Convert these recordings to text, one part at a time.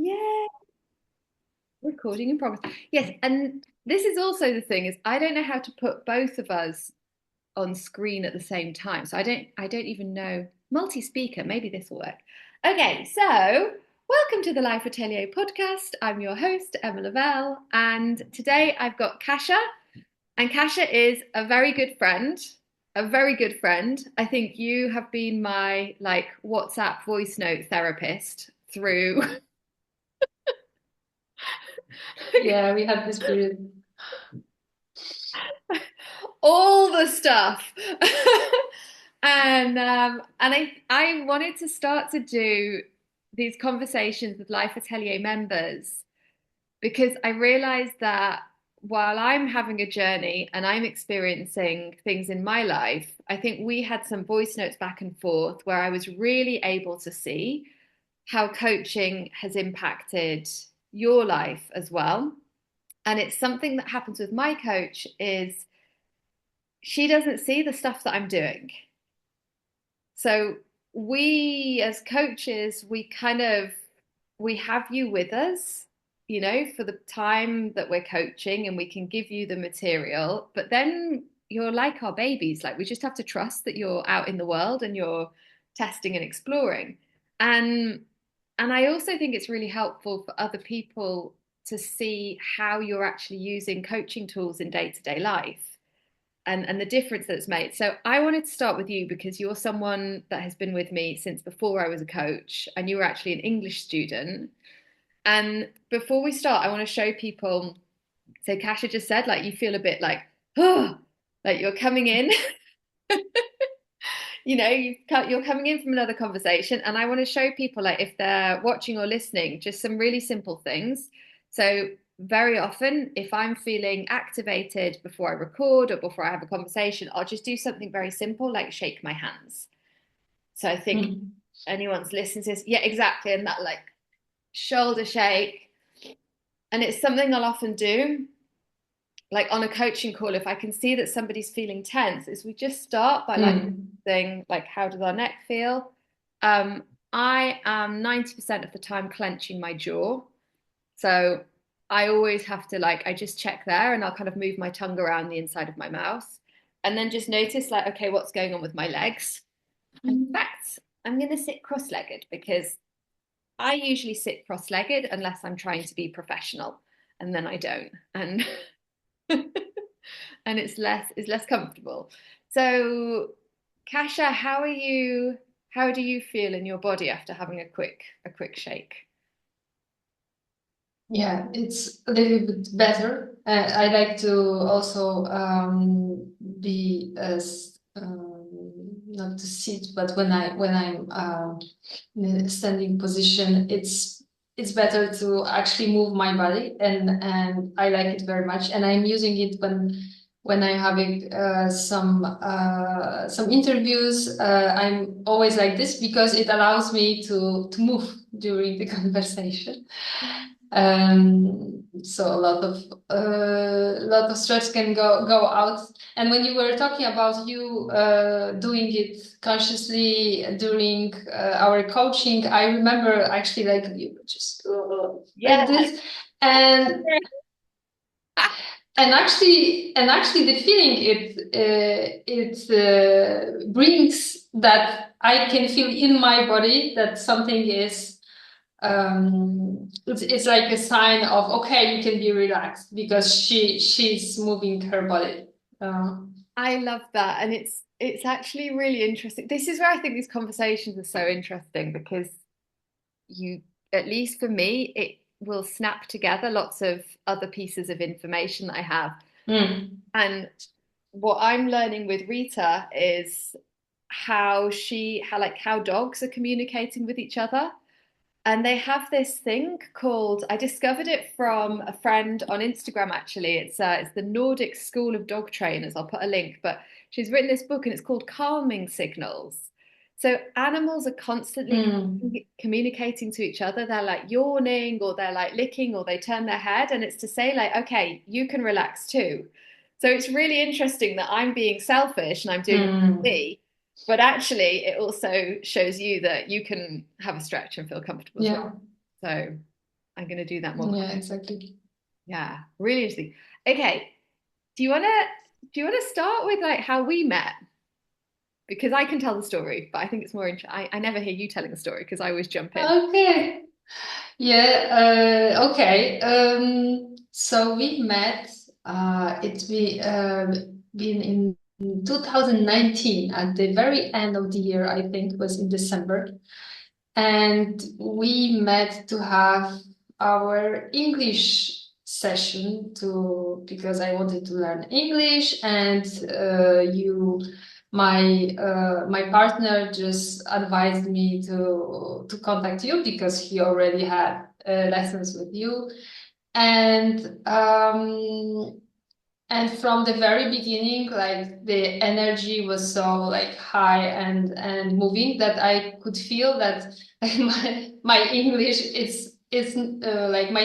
Yeah, recording in progress. Yes, and this is also the thing is I don't know how to put both of us on screen at the same time. So I don't even know multi-speaker. Maybe this will work. Okay, so welcome to the Life Atelier podcast. I'm your host, Emma Lavelle, and today I've got Kasia, and Kasia is a very good friend. A very good friend. I think you have been my like WhatsApp voice note therapist through Yeah, we had this period. all the stuff. And I wanted to start to do these conversations with Life Atelier members because I realized that while I'm having a journey and I'm experiencing things in my life, I think we had some voice notes back and forth where I was really able to see how coaching has impacted your life as well. And it's something that happens with my coach is she doesn't see the stuff that I'm doing. So we as coaches, we have you with us, for the time that we're coaching and we can give you the material, but then you're like our babies. Like we just have to trust that you're out in the world and you're testing and exploring. And and I also think it's really helpful for other people to see how you're actually using coaching tools in day-to-day life and the difference that it's made. So I wanted to start with you because you're someone that has been with me since before I was a coach, and you were actually an English student. And before we start, I want to show people. So Kasia just said, like, you feel a bit like, oh, like you're coming in. You're coming in from another conversation, and I want to show people, like, if they're watching or listening, just some really simple things. So very often, if I'm feeling activated before I record or before I have a conversation, I'll just do something very simple like shake my hands. So I think Mhm. anyone's listening to this, yeah, exactly, and that like shoulder shake, and it's something I'll often do like on a coaching call. If I can see that somebody's feeling tense, is we just start by like Mm. saying like, how does our neck feel? um I am 90% of the time clenching my jaw, so I always have to, like, I just check there and I'll kind of move my tongue around the inside of my mouth and then just notice, like, okay, what's going on with my legs. In fact, I'm going to sit cross-legged because I usually sit cross-legged unless I'm trying to be professional, and then I don't. And and it's less comfortable. So, Kasia, how do you feel in your body after having a quick shake? Yeah, it's a little bit better. I like to also be as not to sit, but when I'm in a standing position, it's better to actually move my body, and I like it very much. And I'm using it when I'm having some interviews. I'm always like this because it allows me to move during the conversation. So a lot of stress can go out. And when you were talking about you doing it consciously during our coaching, I remember actually like you just Yeah. like this, and and actually the feeling it brings, that I can feel in my body that something is it's like a sign of, okay, you can be relaxed because she's moving her body. uh, I love that. And it's actually really interesting. This is where I think these conversations are so interesting because you, at least for me, it will snap together lots of other pieces of information that I have. mm, And what I'm learning with Rita is how dogs are communicating with each other. And they have this thing called, I discovered it from a friend on Instagram actually. It's the Nordic School of Dog Trainers. I'll put a link, but she's written this book and it's called Calming Signals. So animals are constantly mm, communicating to each other. They're like yawning or they're like licking or they turn their head, and it's to say like, okay, you can relax too. So it's really interesting that I'm being selfish and I'm doing it for mm. me, but actually, it also shows you that you can have a stretch and feel comfortable as well. Yeah. So, I'm going to do that more. Yeah, exactly. Yeah, really interesting. Okay, do you want to start with like how we met? Because I can tell the story, but I think it's more interesting. I never hear you telling the story because I always jump in. Okay. Yeah, okay. So we met, it's been in 2019 at the very end of the year, I think it was in December. And we met to have our English session because I wanted to learn English, and my partner just advised me to contact you because he already had lessons with you, and from the very beginning, like the energy was so like high and moving that I could feel that my English is like my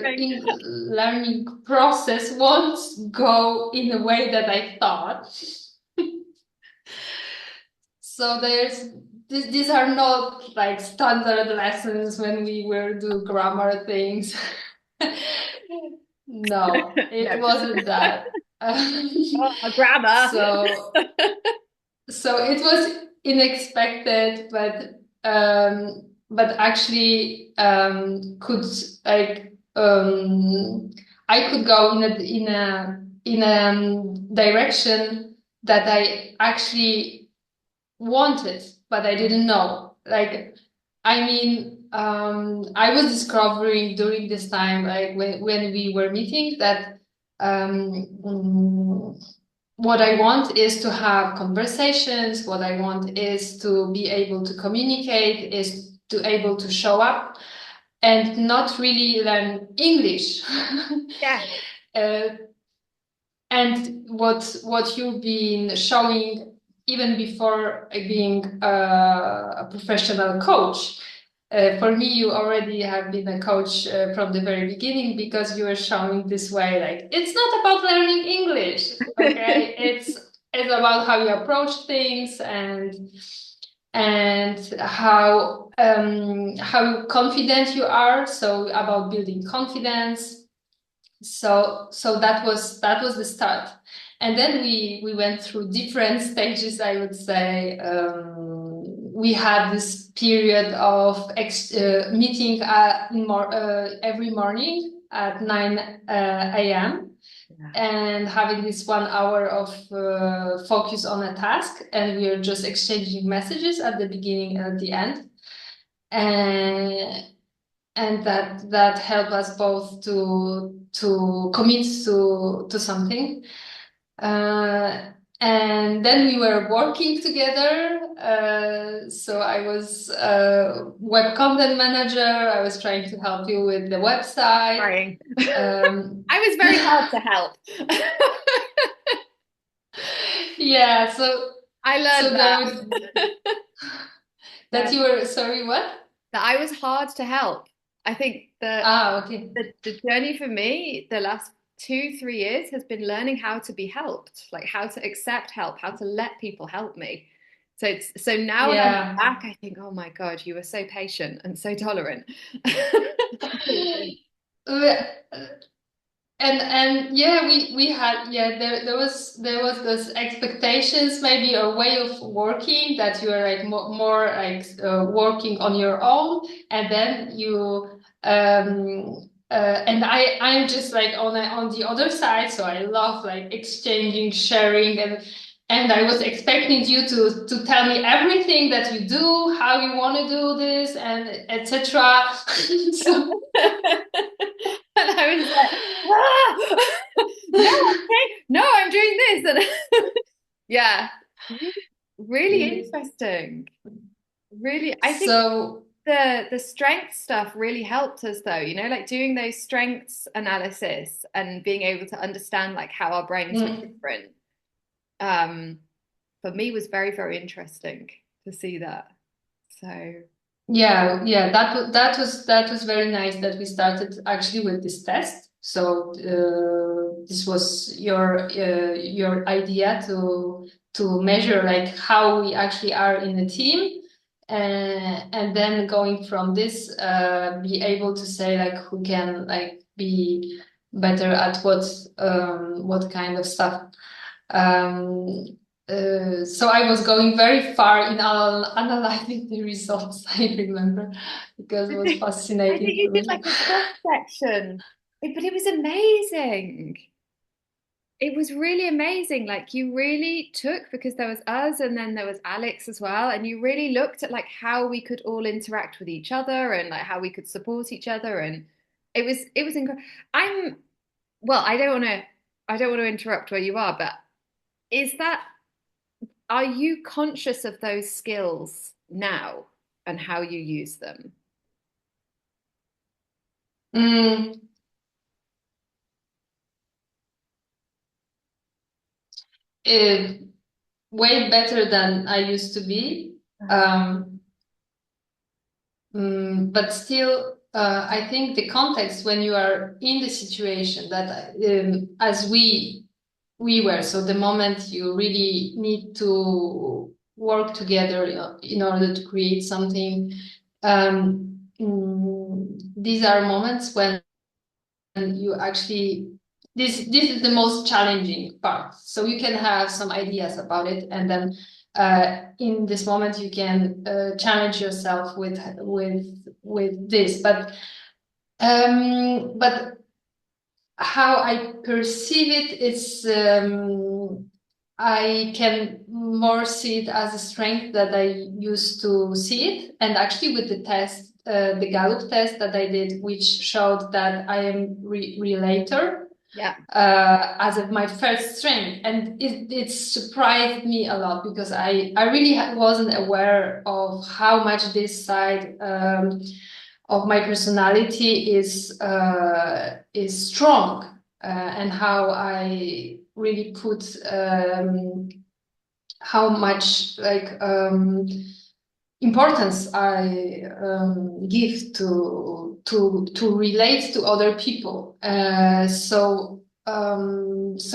Right. learning process won't go in the way that I thought. So these are not like standard lessons when we will do grammar things. No, it No. wasn't that. Oh, grammar. So so it was unexpected, but actually could like I could go in a direction that I actually wanted, but I didn't know. Like, I mean, I was discovering during this time, like when we were meeting, that what I want is to have conversations. What I want is to be able to communicate, is to able to show up and not really learn English. Yeah. uh, and what you've been showing even before being a professional coach. For me, you already have been a coach from the very beginning because you were showing this way, like it's not about learning English, okay? It's about how you approach things and how confident you are. So about building confidence, so that was the start, and then we went through different stages, I would say. We had this period of meeting every morning at 9 a.m. Yeah. and having this 1 hour of focus on a task, and we are just exchanging messages at the beginning and at the end, and that helped us both to commit to something. Uh, and then we were working together. So I was web content manager. I was trying to help you with the website. Trying. Um, I was very hard to help. yeah. So I learned so that. there was Yeah. that you were sorry. What? That I was hard to help. I think Okay. the journey for me, the last 2, 3 years has been learning how to be helped, like how to accept help, how to let people help me. So now when I look Yeah. back, I think, oh my God, you were so patient and so tolerant. Uh, and yeah, we had, yeah, there was those expectations, maybe a way of working that you are like more like working on your own, and then you and I'm just like on the other side, so I love like exchanging, sharing, and I was expecting you to tell me everything that you do, how you want to do this, and etc. So And I was like, ah! No, okay, no, I'm doing this. And yeah, really interesting. Really, I think so the strength stuff really helped us though, like doing those strengths analysis and being able to understand like how our brains were mm. different. Um, for me was very, very interesting to see that. So Yeah, that was very nice that we started actually with this test. So this was your idea to measure like how we actually are in a team, and then going from this, be able to say like who can like be better at what kind of stuff. Um, so I was going very far in analyzing the results, I remember, because it was I think fascinating you for did me. like a cross section, but it was amazing. It was really amazing. Like you really took, because there was us and then there was Alex as well, and you really looked at like how we could all interact with each other and like how we could support each other, and it was incredible. I'm well, I don't want to interrupt where you are, but is that are you conscious of those skills now and how you use them? Mm, eh, Way better than I used to be. But still, I think the context when you are in the situation that as we were, so the moment you really need to work together in order to create something, these are moments when you actually this is the most challenging part. So you can have some ideas about it, and then in this moment you can challenge yourself with this. But how I perceive it is I can more see it as a strength that I used to see it. And actually with the test, the Gallup test that I did, which showed that I am relator Yeah. as of my first strength. And it surprised me a lot because I really wasn't aware of how much this side of my personality is strong, and how I really put how much like importance I give to relate to other people. So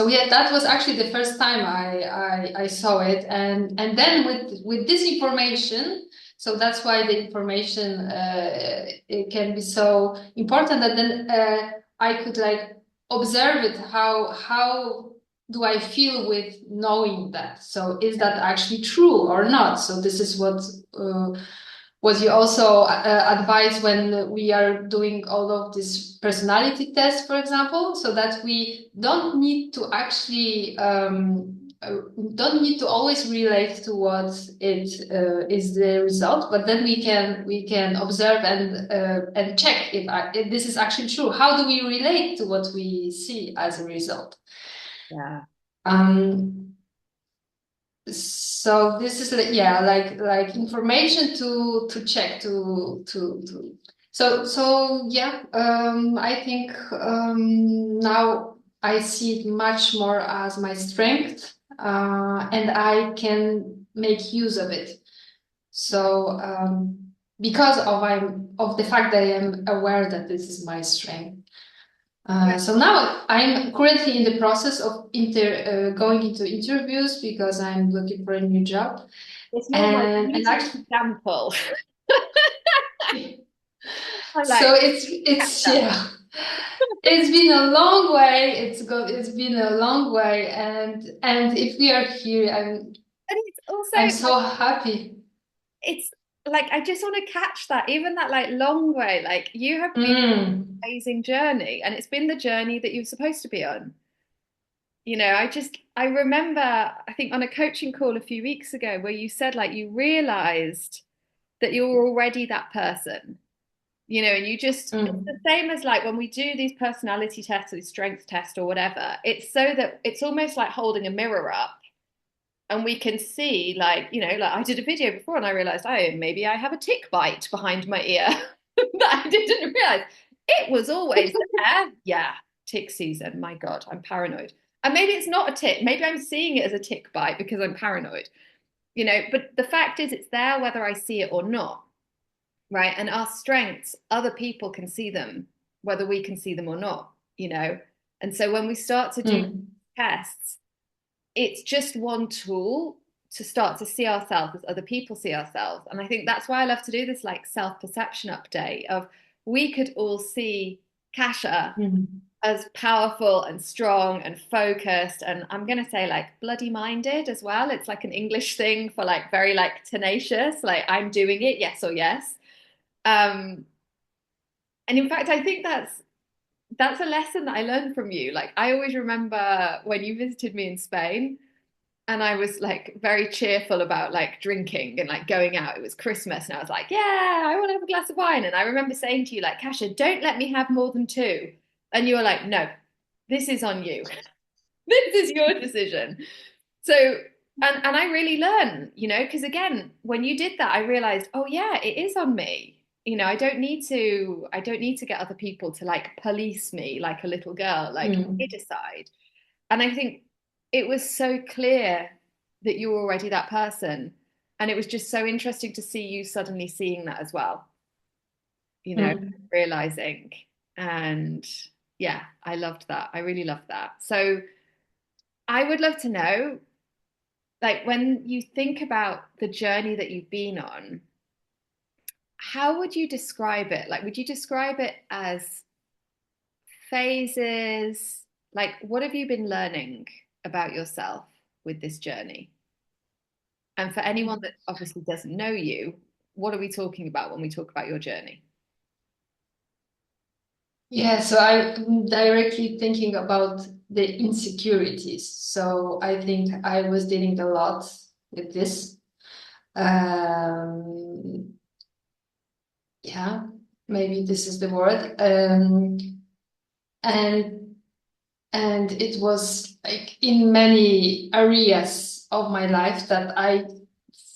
yeah, that was actually the first time I saw it, and then with this information. So that's why the information it can be so important that then I could like observe it. How do I feel with knowing that? So is that actually true or not? So this is what you also advise when we are doing all of this personality tests, for example, so that we don't need to actually don't need to always relate to what it is the result, but then we can observe and check if this is actually true. How do we relate to what we see as a result? Yeah. Um, so this is yeah, like information to check to so yeah, I think now I see it much more as my strength, and I can make use of it. So because of the fact that I am aware that this is my strength. Yeah. So now I'm currently in the process of going into interviews because I'm looking for a new job. If you're my And beauty actually, example, I'm so like, it's yeah. yeah, it's been a long way. It's been a long way, and if we are here, And it's also I'm like so happy. it's like I just want to catch that, even that like long way. Like you have been Mm, an amazing journey, and it's been the journey that you're supposed to be on. I remember I think on a coaching call a few weeks ago where you said like you realized that you were already that person. And you just, it's the mm, same as like when we do these personality tests or these strength tests or whatever, it's so that it's almost like holding a mirror up and we can see like I did a video before and I realized, oh, maybe I have a tick bite behind my ear that I didn't realize. It was always there. Yeah, tick season. My God, I'm paranoid. And maybe it's not a tick. Maybe I'm seeing it as a tick bite because I'm paranoid. But the fact is it's there whether I see it or not. Right. And our strengths, other people can see them, whether we can see them or not. And so when we start to do mm, tests, it's just one tool to start to see ourselves as other people see ourselves. And I think that's why I love to do this like self-perception update of we could all see Kasia Mm. as powerful and strong and focused, and I'm going to say like bloody minded as well. It's like an English thing for like very like tenacious, like I'm doing it, yes or yes. um and in fact I think that's a lesson that I learned from you. Like I always remember when you visited me in Spain and I was like very cheerful about like drinking and like going out. It was Christmas and I was like, yeah, I want to have a glass of wine. And I remember saying to you, like, Kasia, don't let me have more than two. And you were like, no, this is on you. This is your decision. So, and I really learned, because again, when you did that, I realized, oh yeah, it is on me. I don't need to get other people to like police me like a little girl. Like I Mm. decide. And I think it was so clear that you were already that person. And it was just so interesting to see you suddenly seeing that as well, you know, Mm. realizing. And yeah, I loved that. I really loved that. So I would love to know, like, when you think about the journey that you've been on, how would you describe it? Like, would you describe it as phases? Like, what have you been learning about yourself with this journey? And for anyone that obviously doesn't know you, what are we talking about when we talk about your journey? Yeah, so I'm directly thinking about the insecurities. So I think I was dealing a lot with this. Um, yeah, maybe this is the word. And and it was like in many areas of my life that I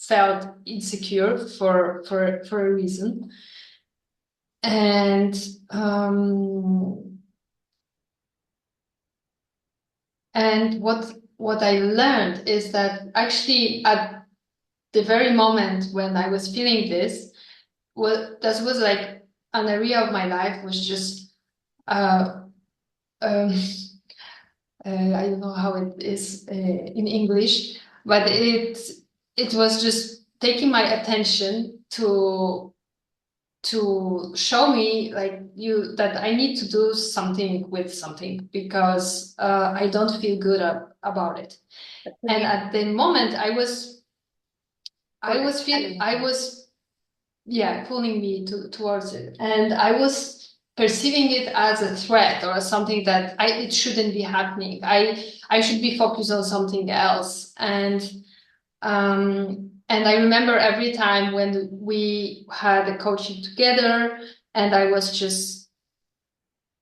felt insecure for a reason. And um, and what I learned is that actually at the very moment when I was feeling this, that was like an area of my life was just uh, um, I don't know how it is in English, but it was just taking my attention to show me like you that I need to do something with something because I don't feel good about it. Can And you at the moment, pull it I telling was yeah pulling me towards it, and I was perceiving it as a threat or as something that it shouldn't be happening. I should be focused on something else, and I remember every time when we had a coaching together, and I was just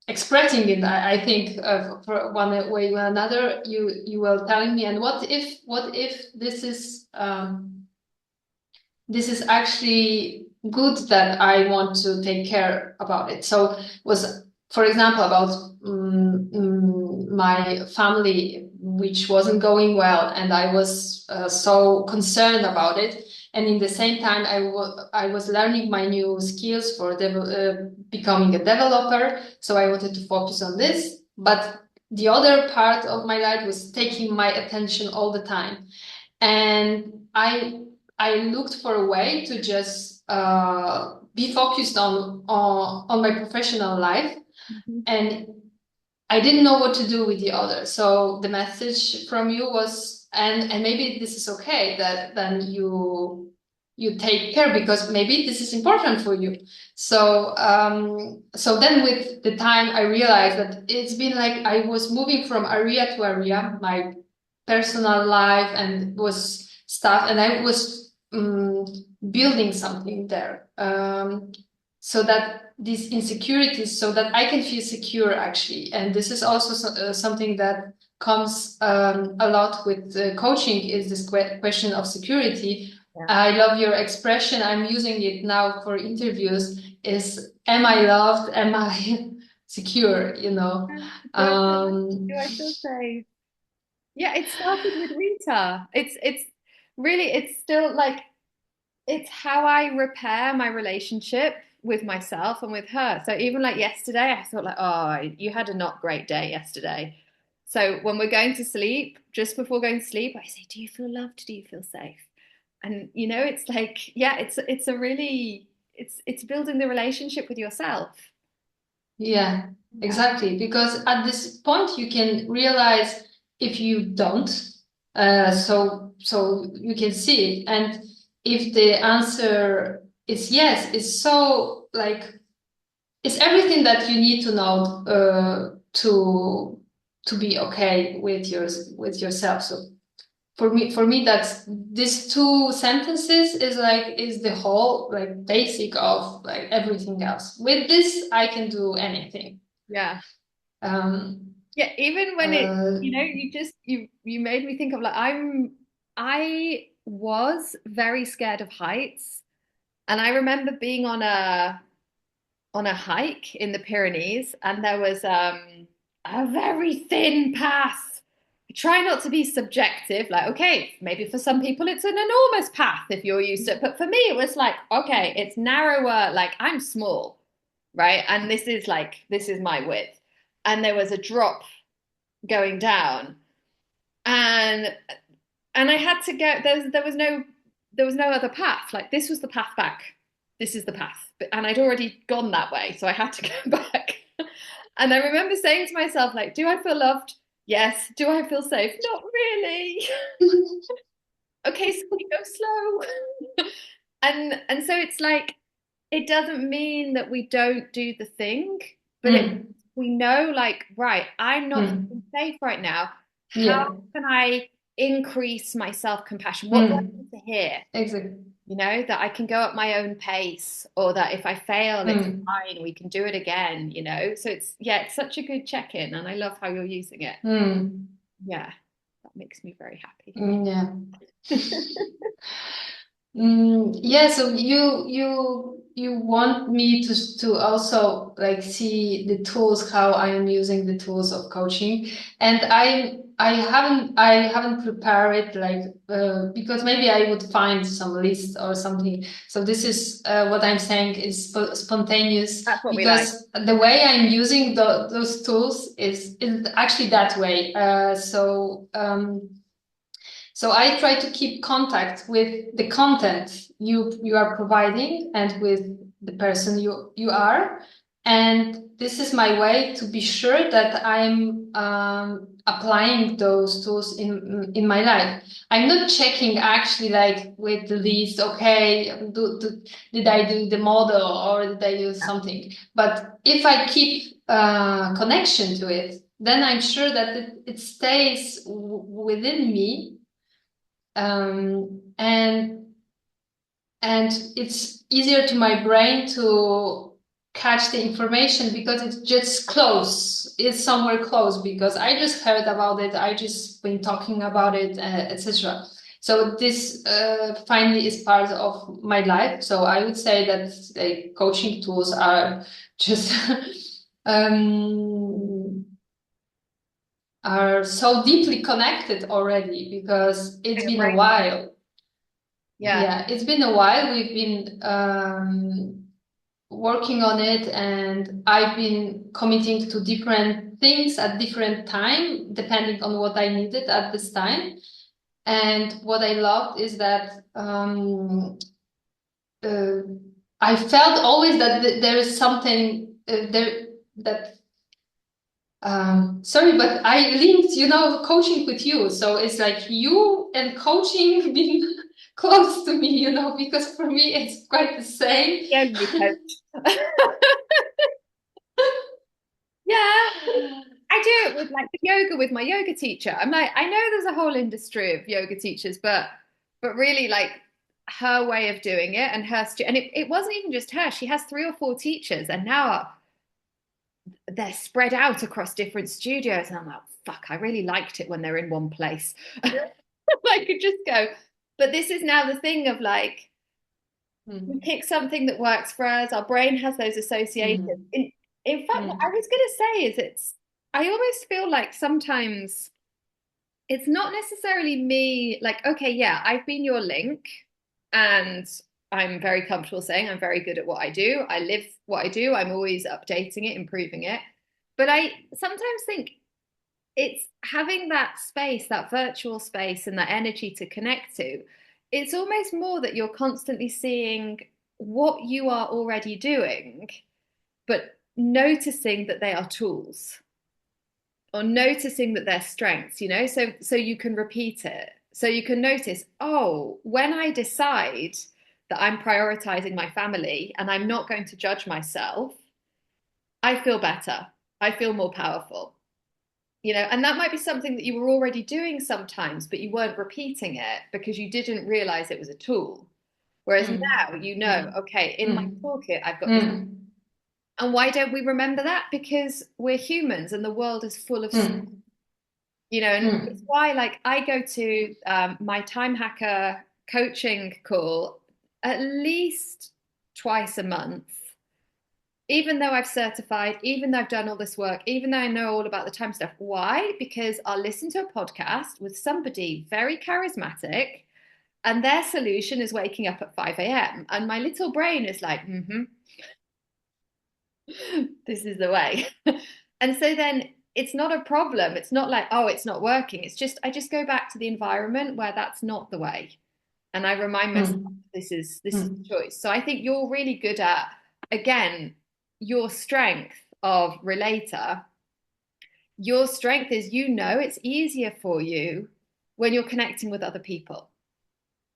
expressing it. I think for one way or another, you were telling me, and what if this is actually good that I want to take care about it. So was, for example, about my family, which wasn't going well, and I was so concerned about it. And in the same time, I was learning my new skills for becoming a developer. So I wanted to focus on this, but the other part of my life was taking my attention all the time, and I looked for a way to just be focused on my professional life, Mhm. and I didn't know what to do with the other. So the message from you was, and maybe this is okay that then you take care because maybe this is important for you. So then with the time I realized that it's been like I was moving from area to area, my personal life and was stuff, and I was building something there. So that these insecurities, so that I can feel secure actually. And this is also something that comes a lot with coaching, is this question of security. Yeah. I love your expression. I'm using it now for interviews. Is am I loved? Am I secure? Do I feel safe? Yeah, it started with Rita. It's really it's still like it's how I repair my relationship with myself and with her. So even like yesterday, I thought like, oh, you had a not great day yesterday. So when we're going to sleep, just before going to sleep, I say, "Do you feel loved? Do you feel safe?" And it's like, yeah, it's a really it's building the relationship with yourself. Yeah, Yeah. exactly. Because at this point you can realize if you don't, so you can see it. And if the answer is yes, it's so like it's everything that you need to know to be okay with yourself. So for me that's these two sentences is the whole like basic of like everything else. With this I can do anything. Yeah. um Yeah, even when it, uh you made me think of like I was very scared of heights. And I remember being on a hike in the Pyrenees, and there was a very thin path. I try not to be subjective, like, okay, maybe for some people it's an enormous path if you're used to it. But for me, it was like, okay, it's narrower, like I'm small, right? And this is my width. And there was a drop going down. And I had to go. There was no other path. Like this was the path back. This is the path, and I'd already gone that way, so I had to go back. And I remember saying to myself, like, do I feel loved? Yes. Do I feel safe? Not really. Okay, so we go slow. And so it's like it doesn't mean that we don't do the thing, but mm, we know like, right, I'm not feeling mm, safe right now. How yeah, can I increase my self-compassion? What do I mm, need to hear? exactly. That I can go at my own pace, or that if I fail, it's mm, fine, we can do it again. So it's such a good check-in, and I love how you're using it. mm, Yeah, that makes me very happy. yeah. Yeah, so you want me to also like see the tools, how I am using the tools of coaching, and I haven't prepared it like because maybe I would find some list or something. So this is what I'm saying is spontaneous, That's what we like. because the way I'm using those tools is actually that way. So I try to keep contact with the content you are providing and with the person you are. And this is my way to be sure that I'm applying those tools in my life. I'm not checking actually like with the list, okay, did I do the model or did I do something? But if I keep connection to it, then I'm sure that it stays within me, and it's easier to my brain to catch the information because it's just close. It's somewhere close because I just heard about it. I just been talking about it, etc. So this finally is part of my life. So I would say that coaching tools are just um, are so deeply connected already because it's Your been a brain. while. Yeah. Yeah, it's been a while. We've been working on it, and I've been committing to different things at different time, depending on what I needed at this time. And what I loved is that uh, I felt always that there is something there that sorry, but I linked, coaching with you. So it's like you and coaching being close to me, because for me it's quite the same. Yogi coach. Yeah. I do it with like the yoga with my yoga teacher. I'm like, I know there's a whole industry of yoga teachers, but really like her way of doing it and and it wasn't even just her. She has three or four teachers, and now they're spread out across different studios. And I'm like, fuck, I really liked it when they're in one place. I could just go. But this is now the thing of like, we Mm, pick something that works for us. Our brain has those associations. mm, In fact, what I mm, was going to say is I almost feel like sometimes it's not necessarily me, like, okay, yeah, I've been your link and I'm very comfortable saying I'm very good at what I do. I live what I do. I'm always updating it, improving it. But I sometimes think it's having that space, that virtual space and that energy to connect to. It's almost more that you're constantly seeing what you are already doing, but noticing that they are tools or noticing that they're strengths, so you can repeat it. So you can notice, oh, when I decide that I'm prioritizing my family and I'm not going to judge myself, I feel better. I feel more powerful. And that might be something that you were already doing sometimes, but you weren't repeating it because you didn't realize it was a tool. Whereas Mm, now mm, okay, in my mm, toolkit, I've got this. mm, And why don't we remember that? Because we're humans and the world is full of, mm, and it's mm, why, like, I go to my time hacker coaching call at least twice a month, even though I've certified, even though I've done all this work, even though I know all about the time stuff. Why? Because I'll listen to a podcast with somebody very charismatic, and their solution is waking up at 5 a.m. And my little brain is like, this is the way. And so then it's not a problem. It's not like, oh, it's not working. It's just, I just go back to the environment where that's not the way. And I remind myself, mm, this is mm, the choice. So I think you're really good at, again, your strength of relator. Your strength is, it's easier for you when you're connecting with other people.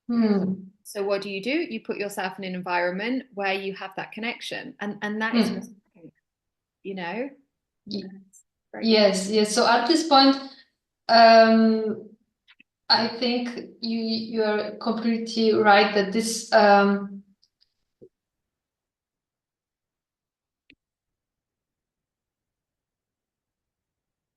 mm, So what do? You put yourself in an environment where you have that connection, and that is your mm. strength, you know. Y- It's very good. Yes, yes. So at this point, um, I think you are completely right that this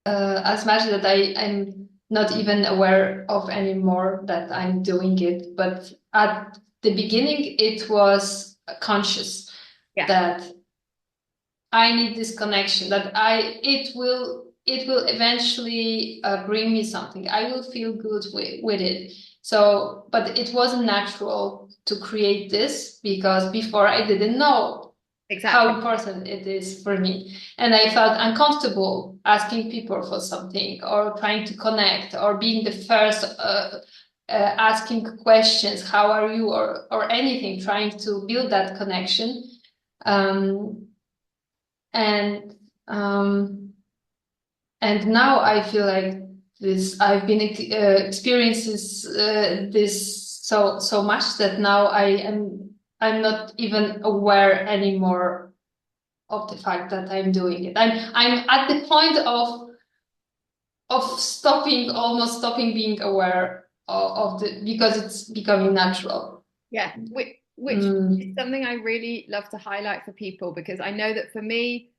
as much that I'm not even aware of anymore that I'm doing it, but at the beginning it was conscious Yeah, that I need this connection, that it will eventually bring me something. I will feel good with it. So, but it wasn't natural to create this because before I didn't know how exactly. important it is for me. And I felt uncomfortable asking people for something or trying to connect or being the first asking questions, how are you, or anything, trying to build that connection. Um, and um, and now I feel like this. I've been experiences this so much that now I'm not even aware anymore of the fact that I'm doing it. I'm at the point of stopping, almost stopping being aware of the, because it's becoming natural. Yeah, which is Mm, something I really love to highlight for people, because I know that for me,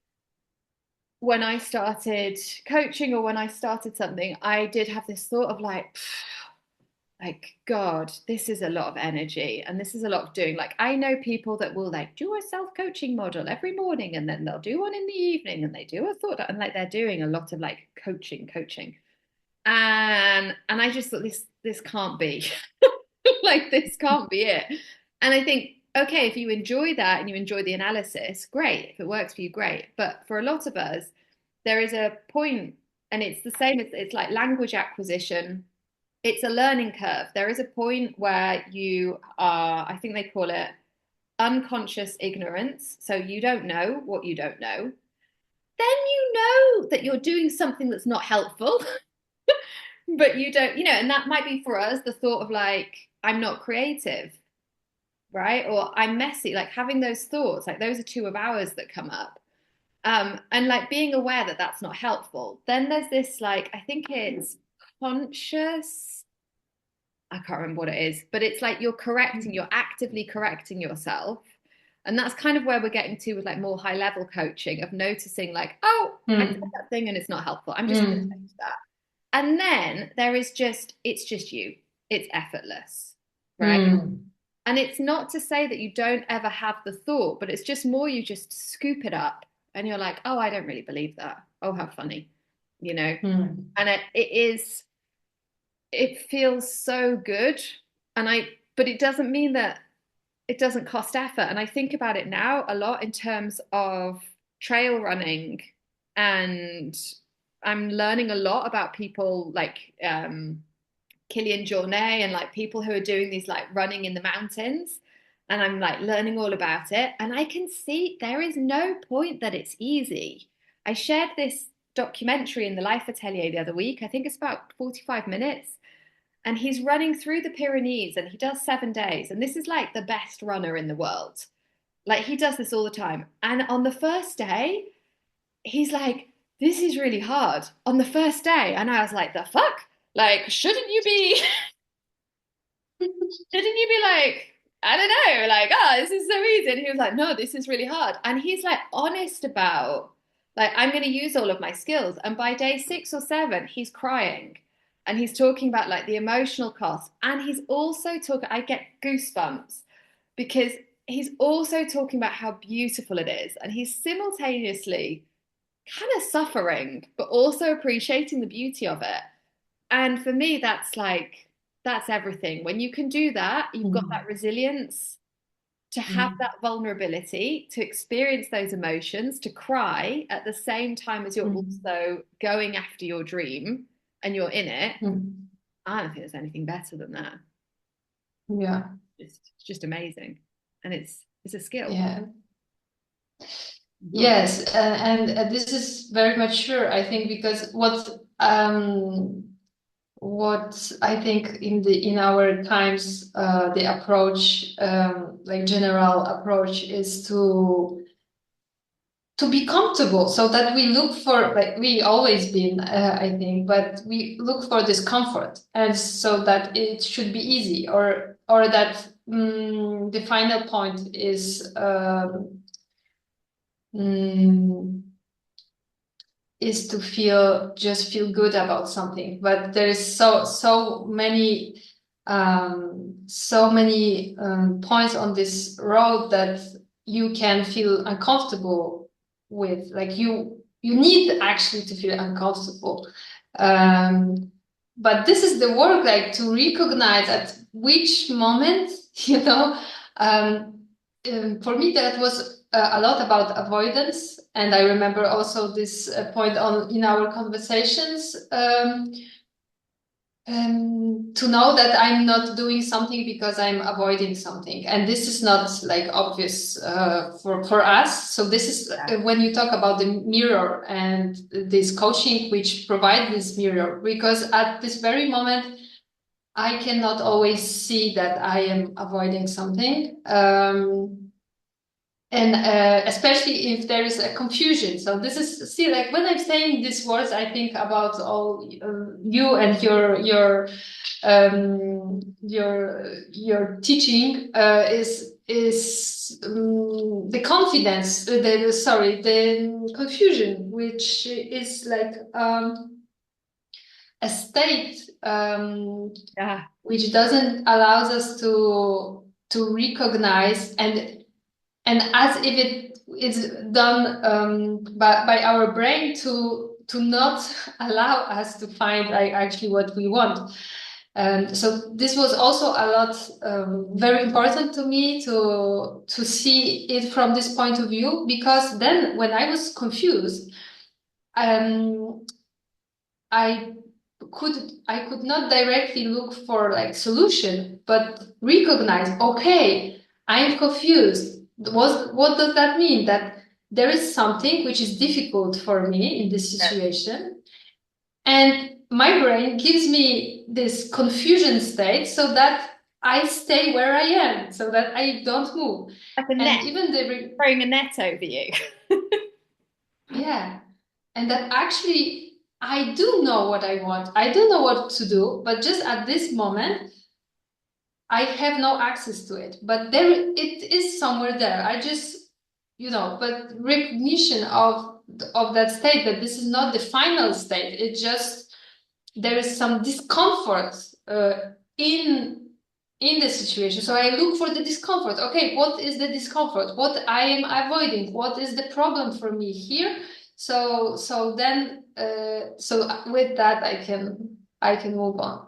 when I started coaching or when I started something, I did have this thought of like, God, this is a lot of energy and this is a lot of doing. Like, I know people that will like do a self-coaching model every morning and then they'll do one in the evening and they do a thought, and like they're doing a lot of like coaching. And I just thought, this can't be. Like, this can't be it. And I think, okay, if you enjoy that and you enjoy the analysis, great. If it works for you, great. But for a lot of us, there is a point, and it's the same. It's like language acquisition. It's a learning curve. There is a point where you are, I think they call it unconscious ignorance. So you don't know what you don't know. Then you know that you're doing something that's not helpful, but you don't, and that might be for us the thought of like, I'm not creative, right? Or I'm messy, like having those thoughts, like those are two of ours that come up. And like being aware that that's not helpful. Then there's this, like, I think it's conscious, I can't remember what it is, but it's like you're actively correcting yourself. And that's kind of where we're getting to with like more high level coaching, of noticing like, oh, I said mm, that thing and it's not helpful. I'm just going to mm, change that. And then there is it's just you. It's effortless, right? mm, And it's not to say that you don't ever have the thought, but it's just more you just scoop it up and you're like, oh, I don't really believe that. Oh, how funny, you know? mm, And it feels so good. But it doesn't mean that it doesn't cost effort. And I think about it now a lot in terms of trail running and I'm learning a lot about people like Kilian Jornet and like people who are doing these like running in the mountains. And I'm like learning all about it. And I can see there is no point that it's easy. I shared this documentary in the Life Atelier the other week. I think it's about 45 minutes. And he's running through the Pyrenees and he does 7 days. And this is like the best runner in the world. Like he does this all the time. And on the first day, he's like, this is really hard on the first day. And I was like, the fuck? Like, shouldn't you be like, I don't know, like, oh, this is so easy. And he was like, no, this is really hard. And he's like honest about, like, I'm going to use all of my skills. And by day 6 or 7, he's crying and he's talking about like the emotional cost. And he's also talking, I get goosebumps because he's also talking about how beautiful it is. And he's simultaneously kind of suffering, but also appreciating the beauty of it. And for me, that's like, that's everything. When you can do that, you've got Mm. that resilience to have Mm. that vulnerability, to experience those emotions, to cry at the same time as you're Mm. also going after your dream and you're in it. Mm. I don't think there's anything better than that. Yeah, It's just amazing. And it's a skill. yeah. Yes, and this is very mature, I think, because what I think in our times the approach, like general approach, is to be comfortable, so that we look for, like we always been, I think, but we look for this comfort, and so that it should be easy, or that the final point mm, is to feel good about something. But there is so many points on this road that you can feel uncomfortable with. Like you need actually to feel uncomfortable. Um, but this is the work, like to recognize at which moment, you know, um, for me that was a lot about avoidance, and I remember also this point on in our conversations, to know that I'm not doing something because I'm avoiding something, and this is not like obvious for us. So this is Yeah. when you talk about the mirror and this coaching which provide this mirror, because at this very moment I cannot always see that I am avoiding something. And especially if there is a confusion. So this is, see, like when I'm saying these words, I think about all you and your teaching is the confidence, the confusion, which is like a state Yeah. which doesn't allows us to recognize, and as if it is done by our brain to not allow us to find like actually what we want. So this was also a lot very important to me to see it from this point of view, because then when I was confused, um, I I could not directly look for like solution, but recognize, okay, I'm confused. What does that mean? That there is something which is difficult for me in this situation, and my brain gives me this confusion state so that I stay where I am, so that I don't move. Like a And net, even the throwing a net over you. yeah, and that actually I do know what I want. I do know what to do, but just at this moment, I have no access to it. But there, it is somewhere there. I just, but recognition of that state, that this is not the final state. It just, there is some discomfort in the situation. So I look for the discomfort. Okay, what is the discomfort? What I am avoiding? What is the problem for me here? So then with that I can move on.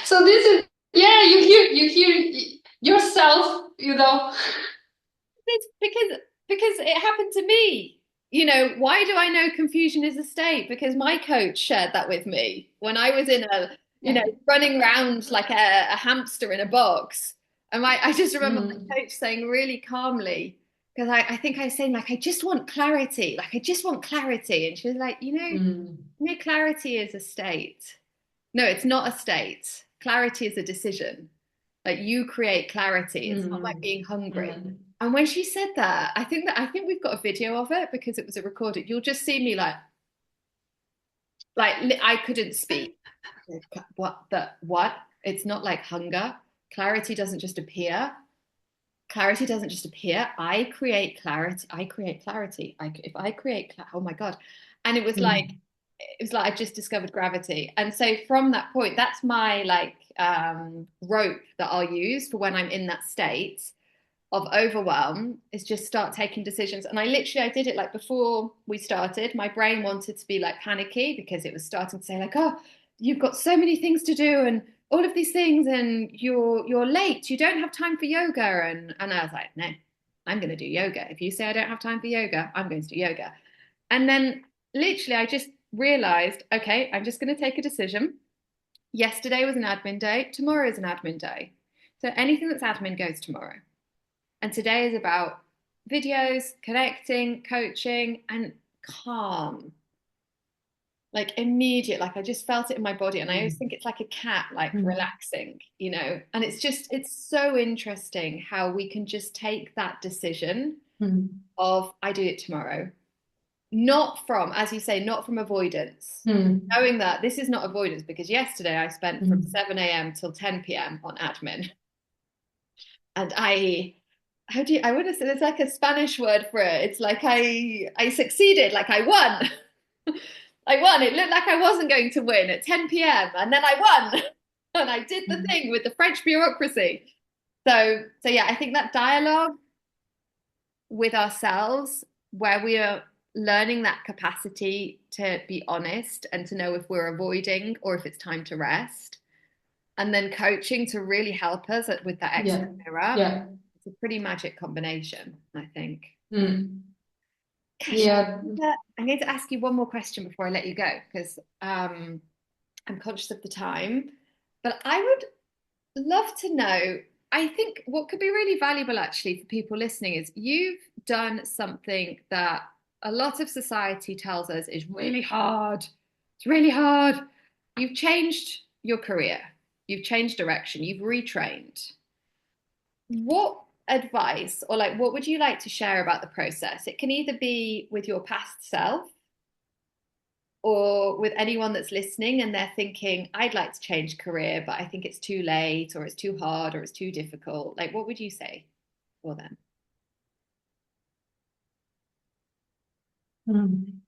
So this is, yeah, you hear yourself. It's because it happened to me. why do I know confusion is a state? Because my coach shared that with me when I was in Yeah. running around like a hamster in a box. And I just remember Mm, my coach saying really calmly, because I think I was saying, like, I just want clarity. Like, I just want clarity. And she was like, mm, clarity is a state. No, it's not a state. Clarity is a decision. Like, you create clarity. It's not like mm, being hungry. mm, And when she said that, I think we've got a video of it because it was a recording. You'll just see me like I couldn't speak. What? It's not like hunger. Clarity doesn't just appear. Clarity doesn't just appear. I create clarity. I create clarity. If I create, oh my God. And mm. it was like I just discovered gravity. And so from that point, that's my like rope that I'll use for when I'm in that state of overwhelm, is just start taking decisions. And I did it like before we started. My brain wanted to be like panicky because it was starting to say like, oh, you've got so many things to do and all of these things, and you're late. You don't have time for yoga. And I was like, no, I'm going to do yoga. If you say I don't have time for yoga, I'm going to do yoga. And then literally, I just realized, okay, I'm just going to take a decision. Yesterday was an admin day. Tomorrow is an admin day. So anything that's admin goes tomorrow. And today is about videos, connecting, coaching, and calm. Like immediate, like I just felt it in my body. And I always think it's like a cat, like Mm, relaxing. And it's so interesting how we can just take that decision mm, of I do it tomorrow. Not from, as you say, not from avoidance. mm, Knowing that this is not avoidance, because yesterday I spent from mm. 7 a.m. till 10 p.m. on admin. And I would have said, it's like a Spanish word for it. It's like I succeeded, like I won. I won. It looked like I wasn't going to win at 10 p.m. and then I won. And I did the Mm. thing with the French bureaucracy. So yeah, I think that dialogue with ourselves, where we are learning that capacity to be honest and to know if we're avoiding or if it's time to rest, and then coaching to really help us with that extra Yeah, mirror. yeah, It's a pretty magic combination, I think. mm, Gosh, yeah. I'm going to ask you one more question before I let you go, because I'm conscious of the time. But I would love to know. I think what could be really valuable actually for people listening is you've done something that a lot of society tells us is really hard. It's really hard. You've changed your career, you've changed direction, you've retrained. What advice, or like what would you like to share about the process? It can either be with your past self or with anyone that's listening and they're thinking, I'd like to change career, but I think it's too late or it's too hard or it's too difficult. Like, what would you say for them? Mm.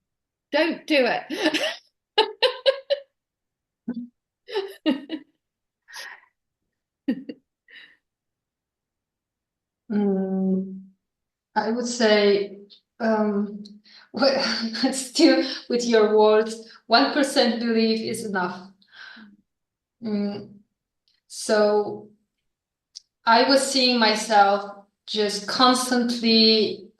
Don't do it. Mm, I would say, um, still with your words, 1% belief is enough. Mm, so I was seeing myself just constantly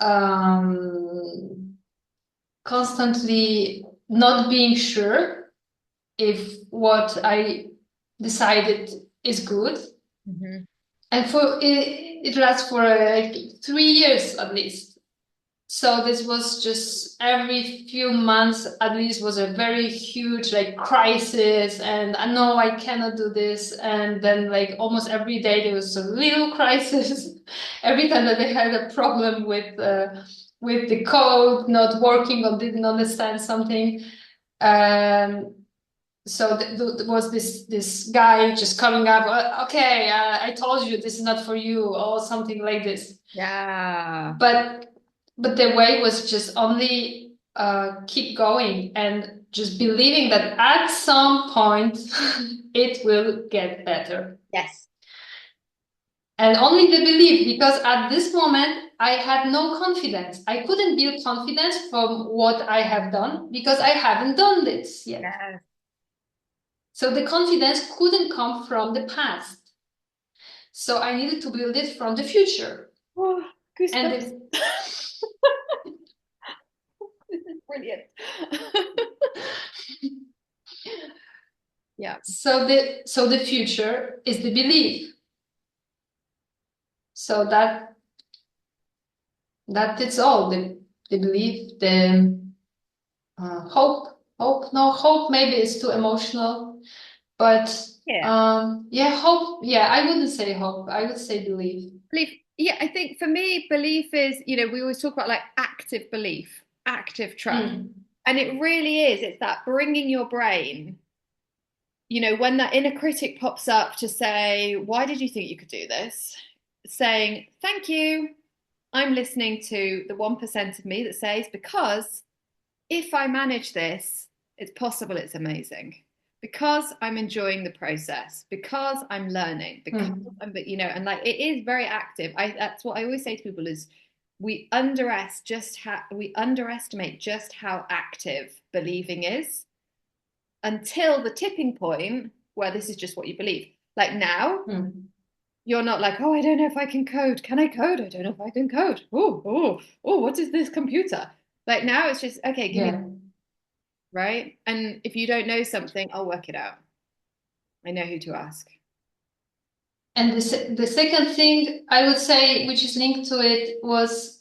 not being sure if what I decided is good. Mhm. And it lasts for like 3 years at least. So this was just every few months at least was a very huge like crisis, and I know I cannot do this. And then like almost every day there was a little crisis. Every time that they had a problem with the code not working or didn't understand something. Um, so there was this guy just coming up. Okay, I told you this is not for you, or something like this. Yeah. But the way was just only keep going and just believing that at some point it will get better. Yes. And only the belief, because at this moment I had no confidence. I couldn't build confidence from what I have done because I haven't done this yet. Yes. So the confidence couldn't come from the past. So I needed to build it from the future. Oh, And goosebumps. the, Brilliant. Yeah. So the future is the belief. So that is all. The belief, the hope. Hope. No, hope maybe is too emotional. But Yeah. yeah, hope. Yeah, I wouldn't say hope. I would say belief. Belief. Yeah, I think for me, belief is, we always talk about like active belief, active trust. Mm. And it really is. It's that bringing your brain, when that inner critic pops up to say, why did you think you could do this? Saying, thank you. I'm listening to the 1% of me that says, because if I manage this, it's possible, it's amazing. Because I'm enjoying the process, because I'm learning, because Mm. and like it is very active. That's what I always say to people is we underestimate just how active believing is until the tipping point where this is just what you believe. Like now, Mm. you're not like, oh, I don't know if I can code. Can I code? I don't know if I can code. Oh, what is this computer? Like now it's just, okay, give me, Yeah. right? And if you don't know something, I'll work it out. I know who to ask. And the second thing I would say, which is linked to it, was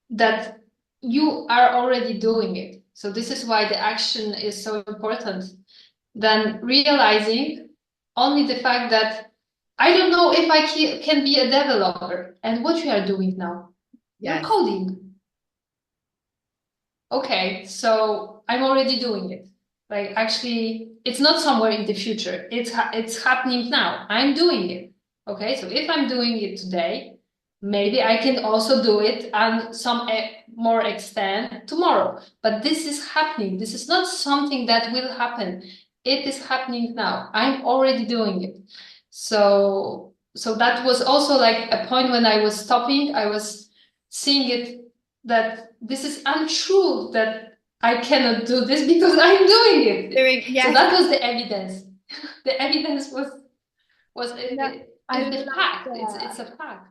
that you are already doing it. So this is why the action is so important. Then realizing only the fact that I don't know if I can be a developer. And what you are doing now? You're Yes. coding. Okay, so I'm already doing it. Like actually, it's not somewhere in the future. It's happening now. I'm doing it. Okay, so if I'm doing it today, maybe I can also do it on some more extent tomorrow. But this is happening. This is not something that will happen. It is happening now. I'm already doing it. So that was also like a point when I was stopping. I was seeing it that this is untrue, that I cannot do this because I'm doing it. Doing, So yes. that was the evidence. The evidence was I is love the fact. that. It's a fact.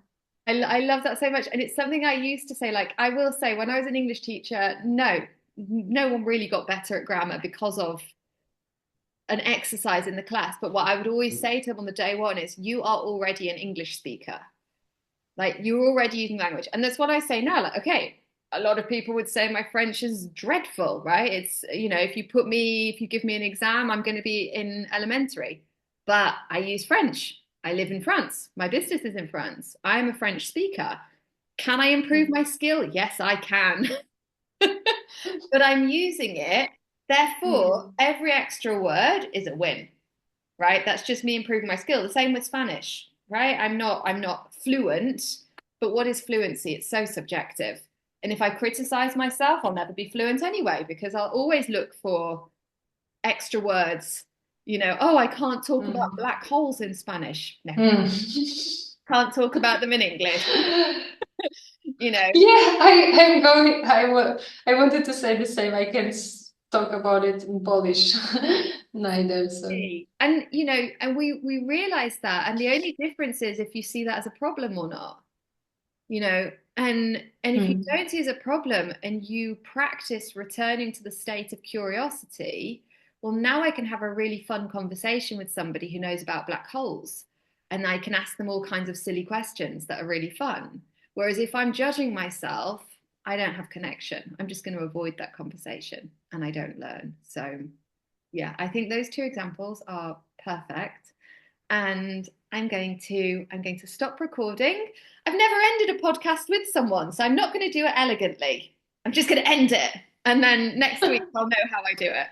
I love that so much. And it's something I used to say, like, I will say when I was an English teacher, no one really got better at grammar because of an exercise in the class. But what I would always say to them on the day one is, you are already an English speaker. Like, you're already using language. And that's what I say now. Like, okay, a lot of people would say my French is dreadful, right? It's, if you give me an exam, I'm going to be in elementary. But I use French. I live in France. My business is in France. I'm a French speaker. Can I improve my skill? Yes, I can. But I'm using it. Therefore, Mm. every extra word is a win, right? That's just me improving my skill. The same with Spanish, right? I'm not fluent, but what is fluency? It's so subjective. And if I criticize myself, I'll never be fluent anyway, because I'll always look for extra words. Oh, I can't talk about Mm. black holes in Spanish. No, Mm. can't talk about them in English. You know, Yeah, I'm going. I wanted to say the same. I can talk about it in Polish. Neither. So. and we realize that, and the only difference is if you see that as a problem or not. And if you Mm. don't see it as a problem and you practice returning to the state of curiosity, well, now I can have a really fun conversation with somebody who knows about black holes, and I can ask them all kinds of silly questions that are really fun. Whereas if I'm judging myself, I don't have connection. I'm just going to avoid that conversation and I don't learn. So yeah, I think those two examples are perfect. And I'm going to stop recording. I've never ended a podcast with someone, so I'm not going to do it elegantly. I'm just going to end it. And then next week I'll know how I do it.